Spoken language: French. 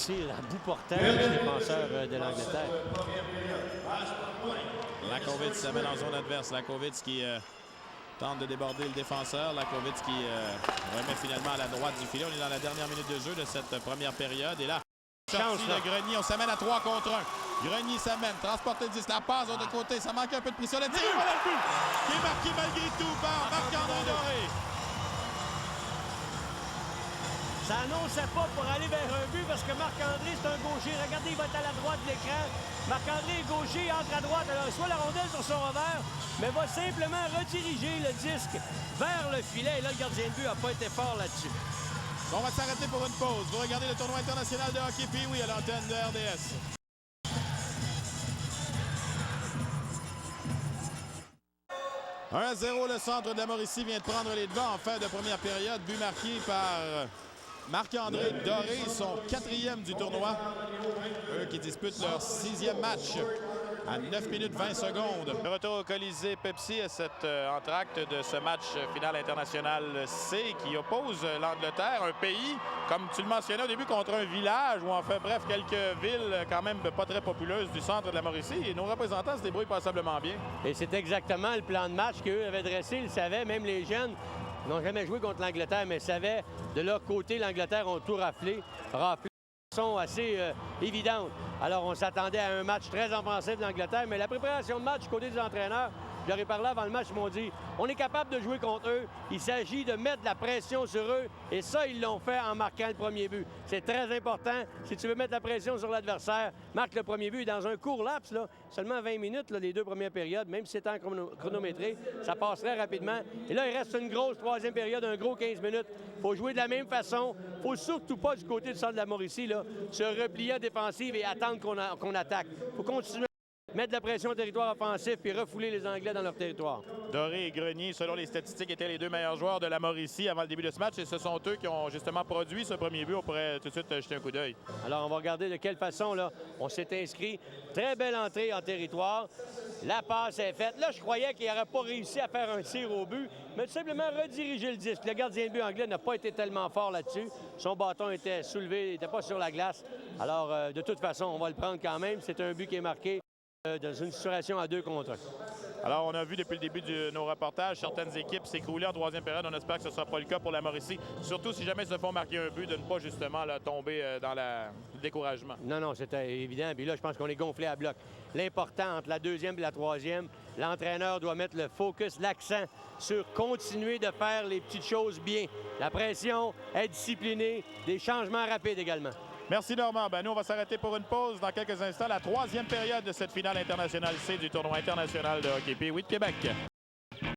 aussi à bout portant les défenseurs de l'Angleterre. Lakovic s'amène en zone adverse. Lakovic qui tente de déborder le défenseur. Lakovic qui remet finalement à la droite du filet. On est dans la dernière minute de jeu de cette première période. Et là, sortie de Grenier. On s'amène à 3 contre 1. Grenier s'amène, transporte le 10, la passe de l'autre côté. Ça manque un peu de pression. Le tir, voilà le but qui est marqué malgré tout par Marc-André Doré. Ça annonçait pas pour aller vers un but parce que Marc-André, c'est un gaucher. Regardez, il va être à la droite de l'écran. Marc-André est gaucher, entre à droite. Alors, soit la rondelle sur son revers, mais va simplement rediriger le disque vers le filet. Et là, le gardien de but n'a pas été fort là-dessus. On va s'arrêter pour une pause. Vous regardez le tournoi international de hockey Pee-Wee à l'antenne de RDS. « 1-0, le centre de la Mauricie vient de prendre les devants en fin de première période. But marqué par Marc-André Doré, son 4e du tournoi. Eux qui disputent leur 6e match à 9 minutes 20 secondes. Le retour au Colisée Pepsi à cet entracte de ce match final international C qui oppose l'Angleterre, un pays, comme tu le mentionnais au début, contre un village ou enfin bref quelques villes quand même pas très populeuses du centre de la Mauricie. Et nos représentants se débrouillent passablement bien. Et c'est exactement le plan de match qu'eux avaient dressé. Ils le savaient, même les jeunes n'ont jamais joué contre l'Angleterre, mais savaient de leur côté, l'Angleterre ont tout raflé de façon assez évidente. Alors, on s'attendait à un match très offensif de l'Angleterre, mais la préparation de match du côté des entraîneurs, je leur ai parlé avant le match, ils m'ont dit on est capable de jouer contre eux. Il s'agit de mettre de la pression sur eux, et ça, ils l'ont fait en marquant le premier but. C'est très important. Si tu veux mettre la pression sur l'adversaire, marque le premier but. Dans un court laps, là, seulement 20 minutes, là, les 2 premières périodes, même si c'est en chronométré, ça passerait rapidement. Et là, il reste une grosse 3e période, un gros 15 minutes. Il faut jouer de la même façon. Il ne faut surtout pas, du côté du centre de la Mauricie, là, se replier en défensive et attendre qu'on attaque. Il faut continuer à mettre de la pression au territoire offensif puis refouler les Anglais dans leur territoire. Doré et Grenier, selon les statistiques, étaient les 2 meilleurs joueurs de la Mauricie avant le début de ce match. Et ce sont eux qui ont justement produit ce premier but. On pourrait tout de suite jeter un coup d'œil. Alors, on va regarder de quelle façon là, on s'est inscrit. Très belle entrée en territoire. La passe est faite. Là, je croyais qu'il n'aurait pas réussi à faire un tir au but, mais tout simplement rediriger le disque. Le gardien de but anglais n'a pas été tellement fort là-dessus. Son bâton était soulevé, il n'était pas sur la glace. Alors, de toute façon, on va le prendre quand même. C'est un but qui est marqué dans une situation à 2 contre 1. Alors, on a vu depuis le début de nos reportages certaines équipes s'écrouler en 3e période. On espère que ce ne sera pas le cas pour la Mauricie. Surtout si jamais ils se font marquer un but, de ne pas justement là, tomber dans le découragement. Non, c'était évident. Puis là, je pense qu'on est gonflé à bloc. L'important entre la 2e et la 3e, l'entraîneur doit mettre le focus, l'accent sur continuer de faire les petites choses bien. La pression, être discipliné, des changements rapides également. Merci Normand. Nous, on va s'arrêter pour une pause dans quelques instants. La 3e période de cette finale internationale C du tournoi international de hockey Pee-Wee de Québec.